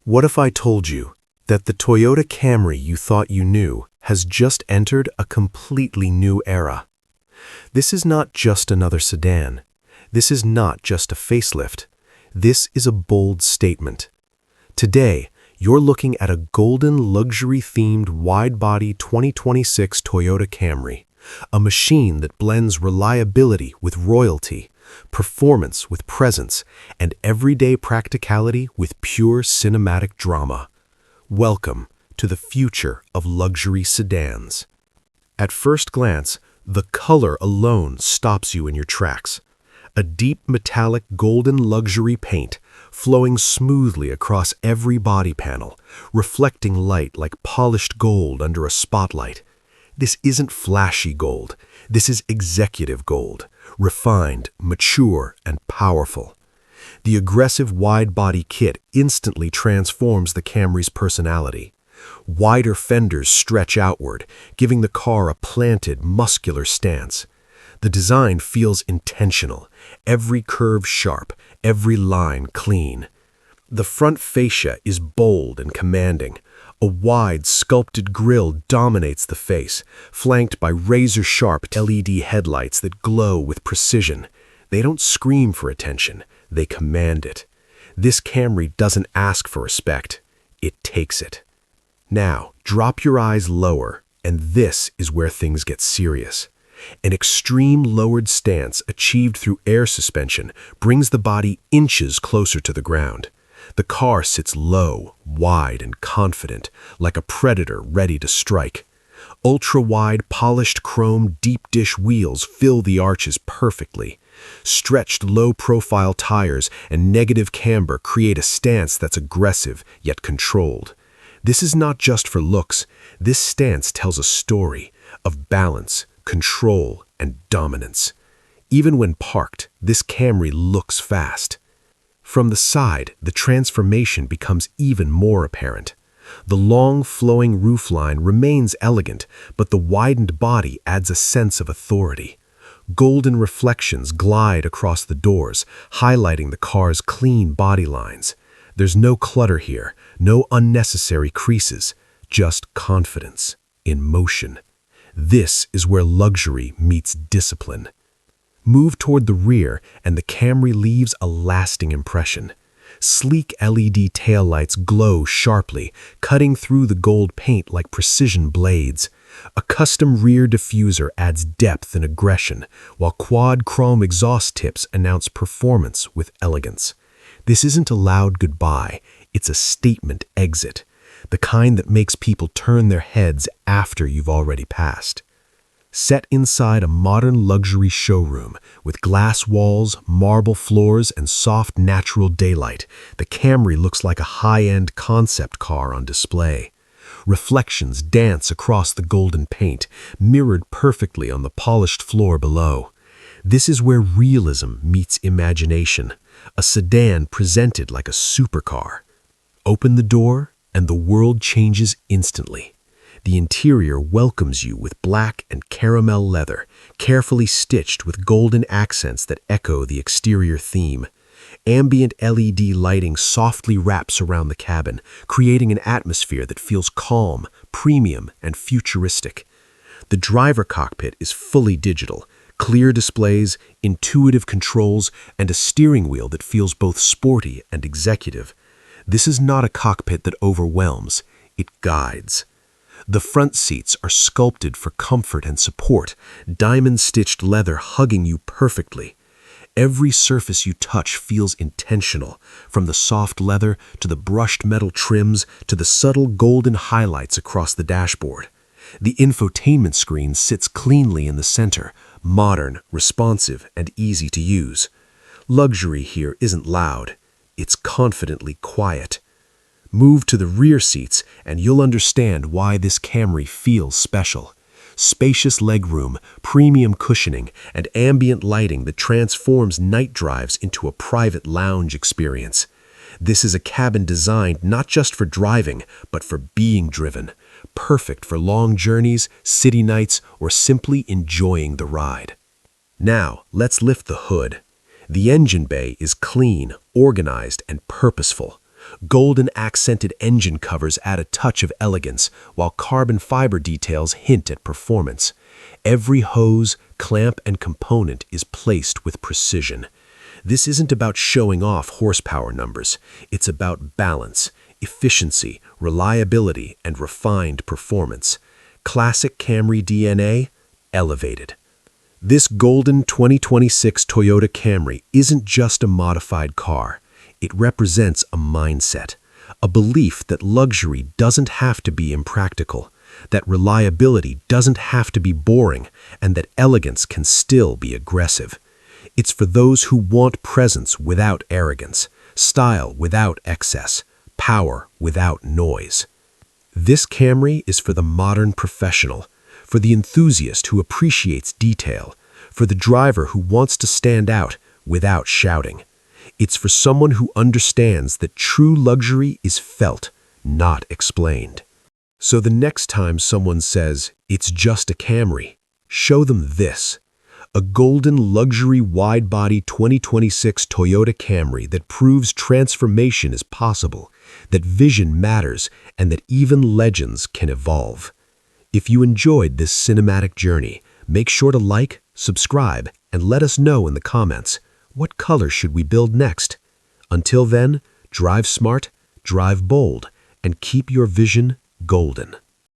What if I told you that the Toyota Camry you thought you knew has just entered a completely new era? This is not just another sedan. This is not just a facelift. This is a bold statement. Today, you're looking at a golden luxury-themed wide-body 2026 Toyota Camry, a machine that blends reliability with royalty, performance with presence, and everyday practicality with pure cinematic drama. Welcome to the future of luxury sedans. At first glance, the color alone stops you in your tracks. A deep metallic golden luxury paint flowing smoothly across every body panel, reflecting light like polished gold under a spotlight. This isn't flashy gold. This is executive gold, refined, mature, and powerful. The aggressive wide-body kit instantly transforms the Camry's personality. Wider fenders stretch outward, giving the car a planted, muscular stance. The design feels intentional, every curve sharp, every line clean. The front fascia is bold and commanding. A wide, sculpted grille dominates the face, flanked by razor-sharp LED headlights that glow with precision. They don't scream for attention, they command it. This Camry doesn't ask for respect, it takes it. Now, drop your eyes lower, and this is where things get serious. An extreme lowered stance achieved through air suspension brings the body inches closer to the ground. The car sits low, wide, and confident, like a predator ready to strike. Ultra-wide, polished chrome deep-dish wheels fill the arches perfectly. Stretched low-profile tires and negative camber create a stance that's aggressive yet controlled. This is not just for looks. This stance tells a story of balance, control, and dominance. Even when parked, this Camry looks fast. From the side, the transformation becomes even more apparent. The long, flowing roofline remains elegant, but the widened body adds a sense of authority. Golden reflections glide across the doors, highlighting the car's clean body lines. There's no clutter here, no unnecessary creases, just confidence in motion. This is where luxury meets discipline. Move toward the rear, and the Camry leaves a lasting impression. Sleek LED taillights glow sharply, cutting through the gold paint like precision blades. A custom rear diffuser adds depth and aggression, while quad chrome exhaust tips announce performance with elegance. This isn't a loud goodbye, it's a statement exit, the kind that makes people turn their heads after you've already passed. Set inside a modern luxury showroom with glass walls, marble floors, and soft natural daylight, the Camry looks like a high-end concept car on display. Reflections dance across the golden paint, mirrored perfectly on the polished floor below. This is where realism meets imagination, a sedan presented like a supercar. Open the door, and the world changes instantly. The interior welcomes you with black and caramel leather, carefully stitched with golden accents that echo the exterior theme. Ambient LED lighting softly wraps around the cabin, creating an atmosphere that feels calm, premium, and futuristic. The driver cockpit is fully digital, clear displays, intuitive controls, and a steering wheel that feels both sporty and executive. This is not a cockpit that overwhelms, it guides. The front seats are sculpted for comfort and support, diamond-stitched leather hugging you perfectly. Every surface you touch feels intentional, from the soft leather to the brushed metal trims to the subtle golden highlights across the dashboard. The infotainment screen sits cleanly in the center, modern, responsive, and easy to use. Luxury here isn't loud, it's confidently quiet. Move to the rear seats and you'll understand why this Camry feels special. Spacious legroom, premium cushioning, and ambient lighting that transforms night drives into a private lounge experience. This is a cabin designed not just for driving, but for being driven. Perfect for long journeys, city nights, or simply enjoying the ride. Now, let's lift the hood. The engine bay is clean, organized, and purposeful. Golden accented engine covers add a touch of elegance, while carbon fiber details hint at performance. Every hose, clamp, and component is placed with precision. This isn't about showing off horsepower numbers. It's about balance, efficiency, reliability, and refined performance. Classic Camry DNA, elevated. This golden 2026 Toyota Camry isn't just a modified car. It represents a mindset, a belief that luxury doesn't have to be impractical, that reliability doesn't have to be boring, and that elegance can still be aggressive. It's for those who want presence without arrogance, style without excess, power without noise. This Camry is for the modern professional, for the enthusiast who appreciates detail, for the driver who wants to stand out without shouting. It's for someone who understands that true luxury is felt, not explained. So the next time someone says, "It's just a Camry," show them this: a golden luxury wide-body 2026 Toyota Camry that proves transformation is possible, that vision matters, and that even legends can evolve. If you enjoyed this cinematic journey, make sure to like, subscribe, and let us know in the comments, what color should we build next? Until then, drive smart, drive bold, and keep your vision golden.